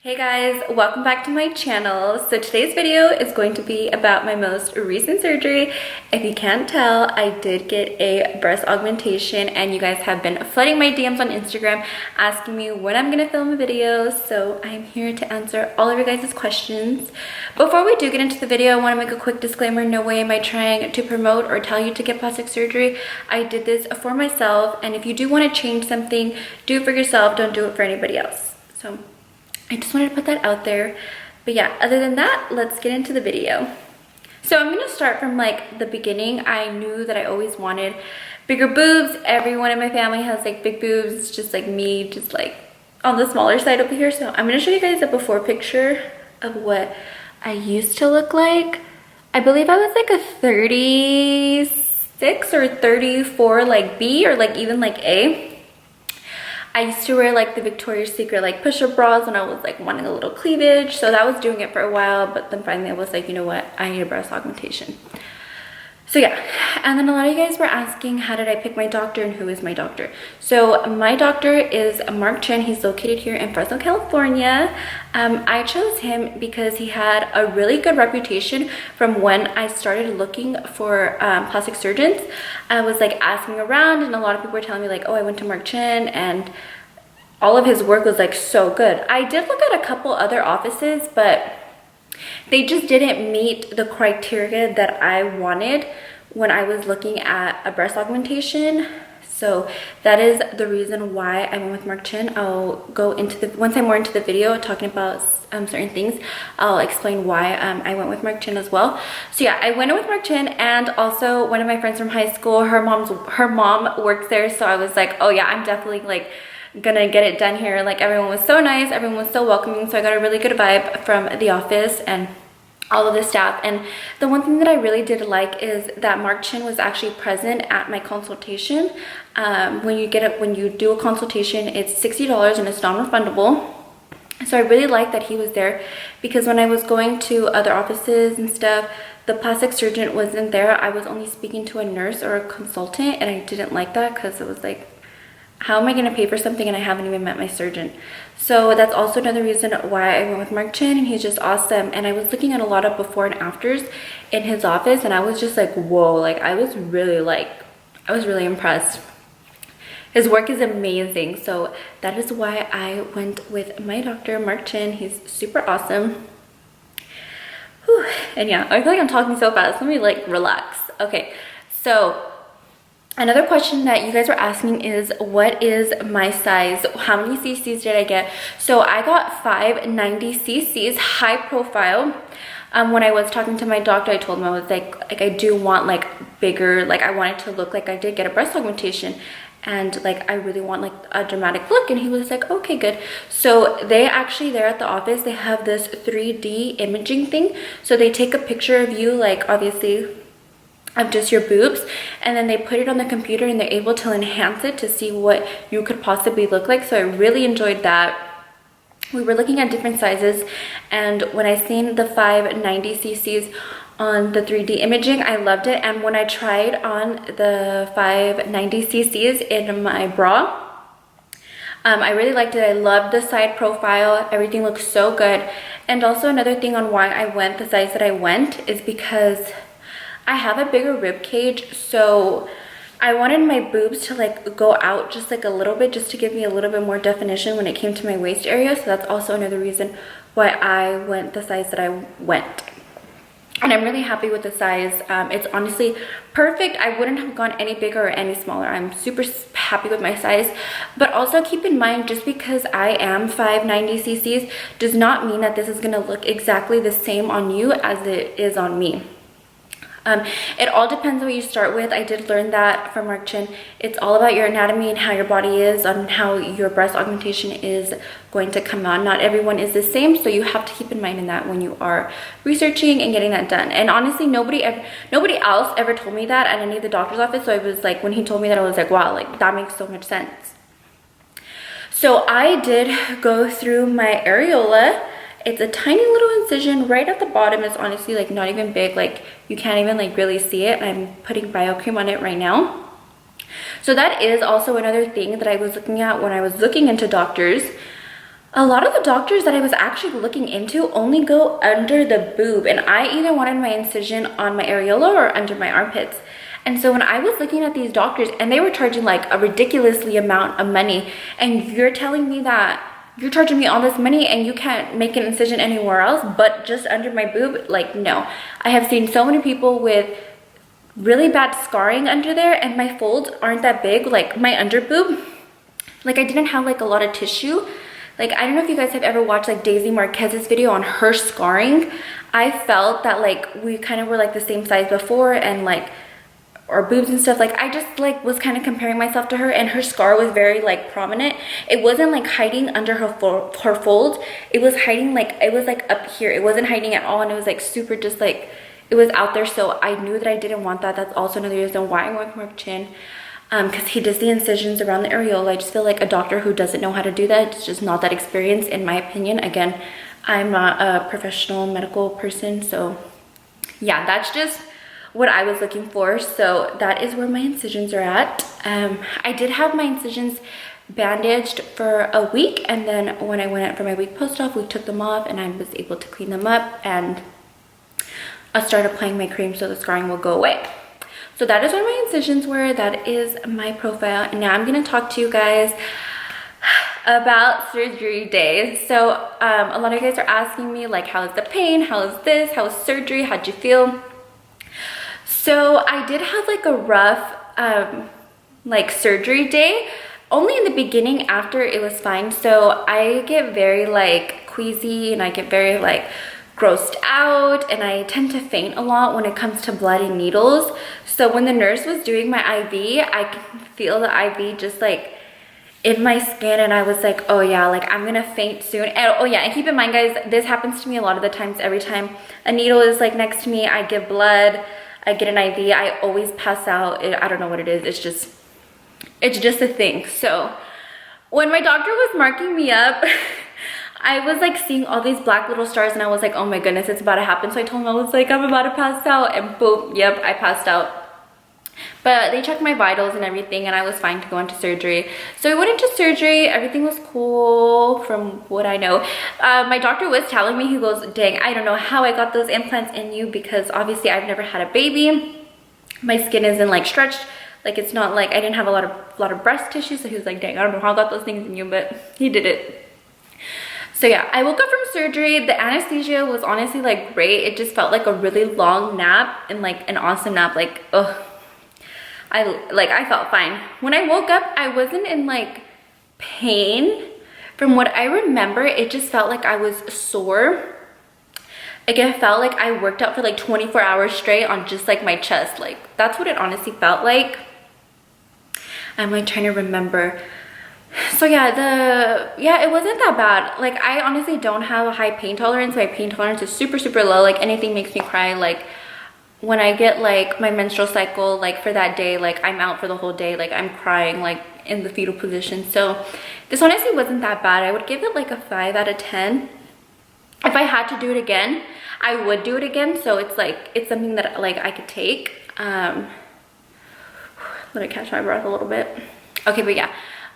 Hey guys, welcome back to my channel. So today's video is going to be about my most recent surgery. If you can't tell, I did get a breast augmentation and you guys have been flooding my DMs on Instagram asking me when I'm gonna film a video. So I'm here to answer all of your guys' questions. Before we do get into the video, I wanna make a quick disclaimer. No way am I trying to promote or tell you to get plastic surgery. I did this for myself, and if you do wanna change something, do it for yourself, don't do it for anybody else. So I just wanted to put that out there. But yeah, other than that, let's get into the video. So I'm gonna start from like the beginning. I knew that I always wanted bigger boobs. Everyone in my family has like big boobs, just like me, just like on the smaller side over here. So I'm gonna show you guys a before picture of what I used to look like. I believe I was like a 36 or 34 like B or like even like A. I used to wear like the Victoria's Secret like push-up bras when I was like wanting a little cleavage. So that was doing it for a while, but then finally I was like, you know what? I need a breast augmentation. So yeah, and then a lot of you guys were asking, how did I pick my doctor and who is my doctor? So my doctor is Mark Chen. He's located here in Fresno, California. I chose him because he had a really good reputation from when I started looking for plastic surgeons. I was like asking around and a lot of people were telling me like, oh, I went to Mark Chen and all of his work was like so good. I did look at a couple other offices, but they just didn't meet the criteria that I wanted when I was looking at a breast augmentation. So that is the reason why I went with Mark Chen. I'll go into the, once I'm more into the video talking about certain things, I'll explain why I went with Mark Chen as well. So yeah, I went in with Mark Chen, and also one of my friends from high school, her mom works there. So I was like, oh yeah, I'm definitely like gonna get it done here. Like everyone was so nice, everyone was so welcoming, so I got a really good vibe from the office and all of the staff. And the one thing that I really did like is that Mark Chen was actually present at my consultation. When you do a consultation, it's $60 and it's non-refundable. So I really like that he was there, because when I was going to other offices and stuff, the plastic surgeon wasn't there. I was only speaking to a nurse or a consultant, and I didn't like that because it was like, how am I going to pay for something and I haven't even met my surgeon? So that's also another reason why I went with Mark Chen, and he's just awesome. And I was looking at a lot of before and afters in his office, and I was just like, whoa, like I was really impressed. His work is amazing. So that is why I went with my doctor, Mark Chen. He's super awesome. Whew. And yeah, I feel like I'm talking so fast. Let me like relax. Okay, so another question that you guys were asking is, what is my size? How many cc's did I get? So I got 590 cc's, high profile. When I was talking to my doctor, I told him I was like I do want like bigger, like I wanted to look like I did get a breast augmentation, and like I really want like a dramatic look. And he was like, okay, good. So they actually, there at the office, they have this 3D imaging thing. So they take a picture of you, like obviously of just your boobs, and then they put it on the computer and they're able to enhance it to see what you could possibly look like. So I really enjoyed that. We were looking at different sizes, and when I seen the 590 cc's on the 3D imaging, I loved it. And when I tried on the 590 cc's in my bra, I really liked it. I loved the side profile. Everything looks so good. And also another thing on why I went the size that I went is because I have a bigger rib cage, so I wanted my boobs to like go out just like a little bit, just to give me a little bit more definition when it came to my waist area. So that's also another reason why I went the size that I went. And I'm really happy with the size. It's honestly perfect. I wouldn't have gone any bigger or any smaller. I'm super happy with my size. But also keep in mind, just because I am 590 cc's does not mean that this is gonna look exactly the same on you as it is on me. It all depends on what you start with. I did learn that from Mark Chen. It's all about your anatomy and how your body is, on how your breast augmentation is going to come out. Not everyone is the same, so you have to keep in mind in that when you are researching and getting that done. And honestly, nobody else ever told me that at any of the doctor's office. So I was like, when he told me that, I was like, wow, like that makes so much sense. So I did go through my areola. It's a tiny little incision right at the bottom. It's honestly like not even big, like you can't even like really see it. I'm putting bio cream on it right now. So that is also another thing that I was looking at when I was looking into doctors. A lot of the doctors that I was actually looking into only go under the boob, and I either wanted my incision on my areola or under my armpits. And so when I was looking at these doctors and they were charging like a ridiculously amount of money, and you're telling me that you're charging me all this money and you can't make an incision anywhere else but just under my boob, like, no. I have seen so many people with really bad scarring under there, and my folds aren't that big. Like my under boob, like I didn't have like a lot of tissue. Like, I don't know if you guys have ever watched like Daisy Marquez's video on her scarring. I felt that like we kind of were like the same size before, and like our boobs and stuff, like I just like was kind of comparing myself to her, and her scar was very like prominent. It wasn't like hiding under her folds. It was hiding like, it was like up here. It wasn't hiding at all, and it was like super just like, it was out there. So I knew that I didn't want that. That's also another reason why I'm going for chin. Because he does the incisions around the areola. I just feel like a doctor who doesn't know how to do that, it's just not that experienced in my opinion. Again, I'm not a professional medical person, so yeah, that's just what I was looking for. So that is where my incisions are at. I did have my incisions bandaged for a week, and then when I went out for my week post-op, we took them off and I was able to clean them up, and I started applying my cream so the scarring will go away. So that is where my incisions were. That is my profile. And now I'm going to talk to you guys about surgery day. So a lot of you guys are asking me like, how is the pain? How is this? How is surgery? How'd you feel? So I did have like a rough like surgery day. Only in the beginning. After it was fine. So I get very like queasy, and I get very like grossed out, and I tend to faint a lot when it comes to blood and needles. So when the nurse was doing my IV, I could feel the IV just like in my skin, and I was like, oh yeah, like I'm gonna faint soon. And oh yeah, and keep in mind guys, this happens to me a lot of the times. Every time a needle is like next to me, I give blood, I get an IV, I always pass out. I don't know what it is, it's just a thing. So when my doctor was marking me up, I was like seeing all these black little stars, and I was like, oh my goodness, it's about to happen. So I told him, I was like, I'm about to pass out, and boom, yep, I passed out. But they checked my vitals and everything, and I was fine to go into surgery. So we went into surgery, everything was cool from what I know. My doctor was telling me, he goes, dang, I don't know how I got those implants in you, because obviously I've never had a baby. My skin isn't like stretched. Like it's not like, I didn't have a lot of breast tissue. So he was like, dang, I don't know how I got those things in you, but he did it. So yeah, I woke up from surgery. The anesthesia was honestly like great. It just felt like a really long nap, and like an awesome nap. Like, ugh, I felt fine. When I woke up, I wasn't in like pain. From what I remember, it just felt like I was sore. Like it felt like I worked out for like 24 hours straight on just like my chest. Like that's what it honestly felt like. I'm like trying to remember. So yeah, it wasn't that bad. Like I honestly don't have a high pain tolerance. My pain tolerance is super low. Like anything makes me cry. Like when I get like my menstrual cycle, like for that day, like I'm out for the whole day, like I'm crying like in the fetal position. So this honestly wasn't that bad. I would give it like a 5 out of 10. If I had to do it again, I would do it again. So it's like, it's something that like I could take. Let me catch my breath a little bit. Okay, but yeah.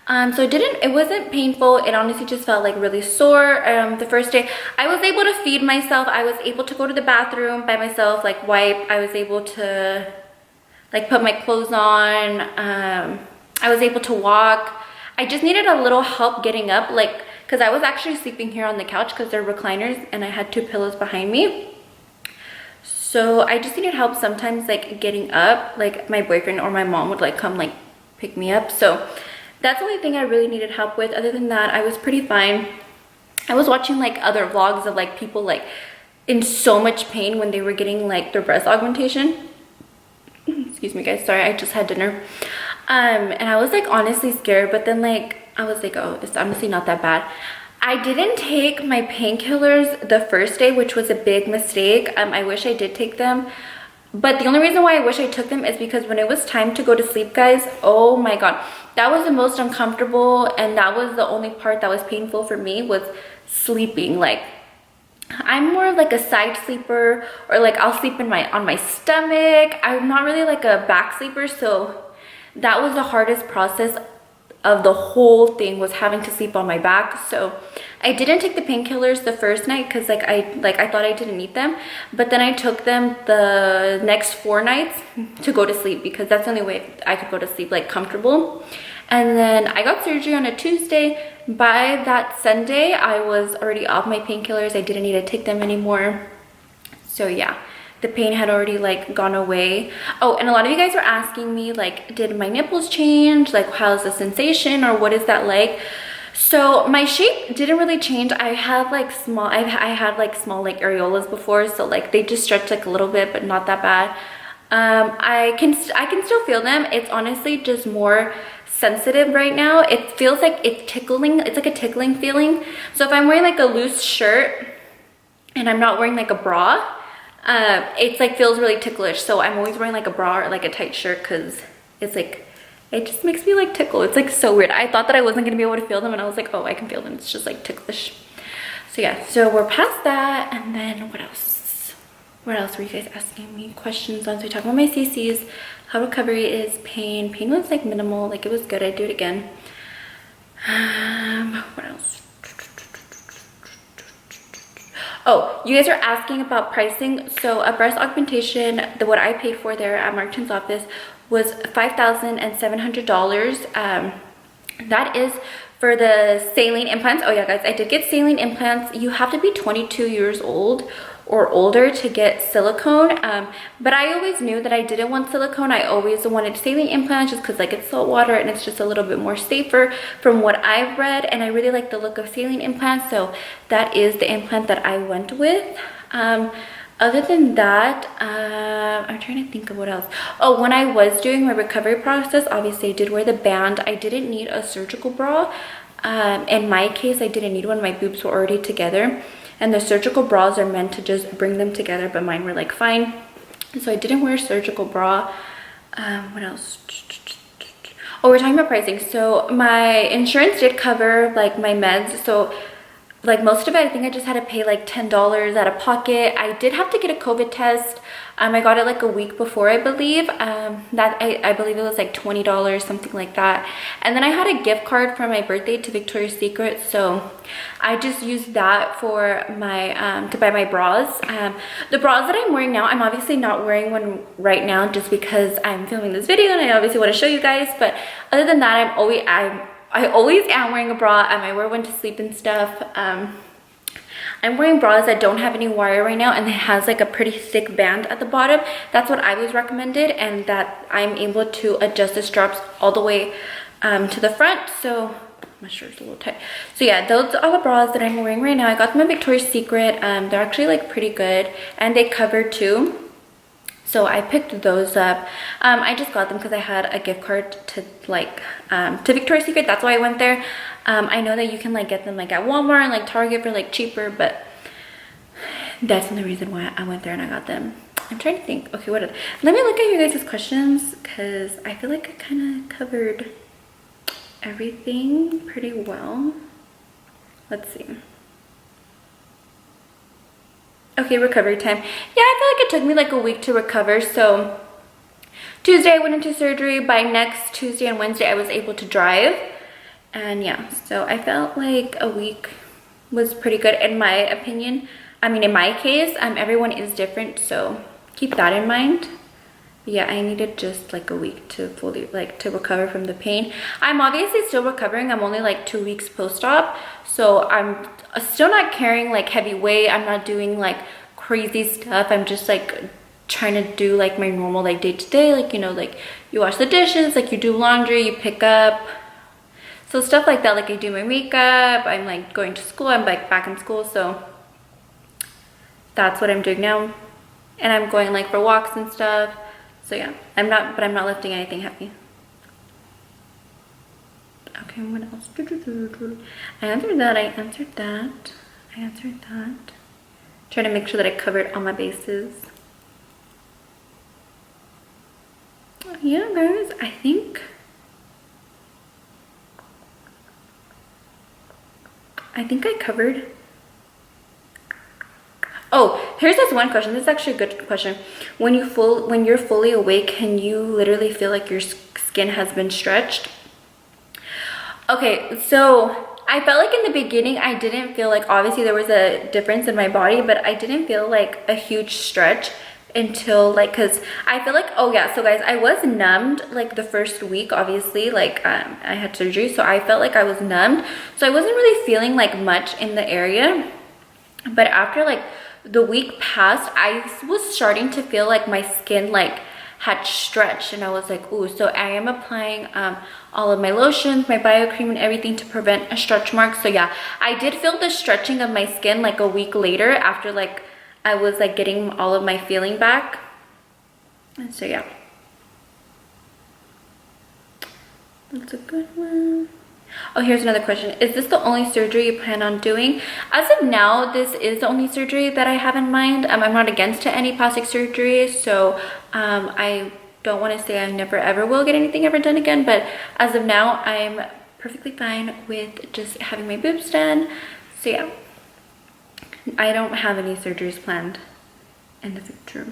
So it wasn't painful. It honestly just felt like really sore. The first day I was able to feed myself. I was able to go to the bathroom by myself, like wipe. I was able to like put my clothes on. I was able to walk. I just needed a little help getting up, like, cause I was actually sleeping here on the couch cause they're recliners, and I had 2 pillows behind me. So I just needed help sometimes like getting up. Like my boyfriend or my mom would like come like pick me up. So that's the only thing I really needed help with. Other than that, I was pretty fine. I was watching like other vlogs of like people like in so much pain when they were getting like their breast augmentation. Excuse me guys, sorry, I just had dinner. And I was like honestly scared, but then like I was like, oh, it's honestly not that bad. I didn't take my painkillers the first day, which was a big mistake. I wish I did take them. But the only reason why I wish I took them is because when it was time to go to sleep, guys, oh my god, that was the most uncomfortable, and that was the only part that was painful for me, was sleeping. Like I'm more of like a side sleeper, or like I'll sleep on my stomach. I'm not really like a back sleeper, so that was the hardest process of the whole thing, was having to sleep on my back. So I didn't take the painkillers the first night because I thought I didn't need them, but then I took them the next 4 nights to go to sleep because that's the only way I could go to sleep like comfortable. And then I got surgery on a Tuesday. By that Sunday, I was already off my painkillers. I didn't need to take them anymore. So yeah, the pain had already like gone away. Oh, and a lot of you guys were asking me like, did my nipples change? Like, how's the sensation or what is that like? So my shape didn't really change. I had like small, I had like small like areolas before, so like they just stretched like a little bit, but not that bad. I can still feel them. It's honestly just more sensitive right now. It feels like it's tickling. It's like a tickling feeling. So if I'm wearing like a loose shirt and I'm not wearing like a bra, it's like feels really ticklish. So I'm always wearing like a bra or like a tight shirt because it's like, it just makes me like tickle. It's like so weird. I thought that I wasn't gonna be able to feel them and I was like, oh, I can feel them. It's just like ticklish. So yeah, so we're past that. And then what else? What else were you guys asking me questions on? So we talked about my CCs, how recovery is, pain. Pain was like minimal, like it was good. I'd do it again. What else? Oh, you guys are asking about pricing. So a breast augmentation, what I paid for there at Martin's office was $5,700. That is for the saline implants. Oh yeah, guys, I did get saline implants. You have to be 22 years old or older to get silicone, but I always knew that I didn't want silicone. I always wanted saline implants just because like it's salt water and it's just a little bit more safer from what I've read, and I really like the look of saline implants, so that is the implant that I went with. Other than that, I'm trying to think of what else. Oh, when I was doing my recovery process, obviously I did wear the band. I didn't need a surgical bra. In my case, I didn't need one. My boobs were already together. And the surgical bras are meant to just bring them together, but mine were like fine. So I didn't wear a surgical bra. What else? Oh, we're talking about pricing. So my insurance did cover like my meds. So like most of it, I think I just had to pay like $10 out of pocket. I did have to get a COVID test. I got it like a week before, I believe. I believe it was like $20, something like that. And then I had a gift card for my birthday to Victoria's Secret, so I just used that for my to buy my bras. The bras that I'm wearing now, I'm obviously not wearing one right now just because I'm filming this video and I obviously want to show you guys. But other than that, I always am wearing a bra. I wear one to sleep and stuff. I'm wearing bras that don't have any wire right now, and it has like a pretty thick band at the bottom. That's what I was recommended, and that I'm able to adjust the straps all the way to the front. So my shirt's a little tight. So yeah, those are the bras that I'm wearing right now. I got them at Victoria's Secret. They're actually like pretty good, and they cover too. So I picked those up. I just got them because I had a gift card to like to Victoria's Secret. That's why I went there. I know that you can like get them like at Walmart and like Target for like cheaper, but that's the only reason why I went there and I got them. I'm trying to think. Okay, let me look at you guys' questions because I feel like I kind of covered everything pretty well. Let's see. Okay, recovery time. Yeah, I feel like it took me like a week to recover. So Tuesday I went into surgery. By next Tuesday and Wednesday I was able to drive. And yeah, so I felt like a week was pretty good in my opinion. I mean, in my case, everyone is different, so keep that in mind. But yeah, I needed just like a week to fully to recover from the pain. I'm obviously still recovering. I'm only like 2 weeks post-op, so I'm still not carrying like heavy weight. I'm not doing like crazy stuff. I'm just like trying to do like my normal like day-to-day, like, you know, like you wash the dishes, like you do laundry, you pick up, so stuff like that. Like I do my makeup, I'm like going to school, I'm like back in school, so that's what I'm doing now. And I'm going like for walks and stuff. So yeah, I'm not lifting anything heavy. Okay, what else? I answered that. Trying to make sure that I covered all my bases. Yeah, guys, I think I covered. Oh, here's this one question. This is actually a good question. When you're fully awake, can you literally feel like your skin has been stretched? Okay, so I felt like in the beginning, I didn't feel like, obviously there was a difference in my body, but I didn't feel like a huge stretch until like, cause I feel like, oh yeah, so guys, I was numbed like the first week, obviously, like I had surgery, so I felt like I was numbed. So I wasn't really feeling like much in the area. But after like the week passed, I was starting to feel like my skin like had stretched, and I was like, ooh. So I am applying all of my lotions, my bio cream, and everything to prevent a stretch mark. So yeah, I did feel the stretching of my skin like a week later after like I was like getting all of my feeling back. And so yeah, that's a good one. Oh, here's another question. Is this the only surgery you plan on doing? As of now, this is the only surgery that I have in mind. I'm not against any plastic surgery, so I don't want to say I never ever will get anything ever done again, but as of now, I'm perfectly fine with just having my boobs done. So yeah, I don't have any surgeries planned in the future.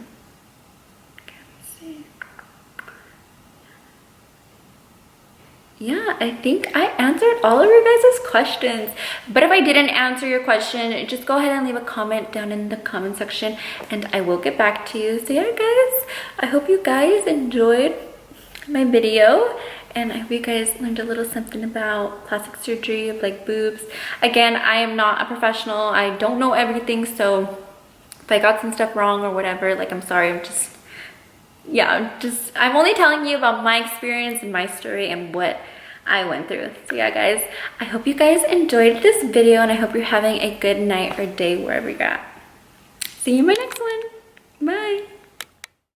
Yeah, I think I answered all of your guys' questions. But if I didn't answer your question, just go ahead and leave a comment down in the comment section and I will get back to you. So yeah, guys, I hope you guys enjoyed my video, and I hope you guys learned a little something about plastic surgery of like boobs. Again, I am not a professional. I don't know everything, so if I got some stuff wrong or whatever, like I'm sorry. I'm only telling you about my experience and my story and what I went through. So yeah, guys, I hope you guys enjoyed this video, and I hope you're having a good night or day wherever you're at. See you in my next one. Bye.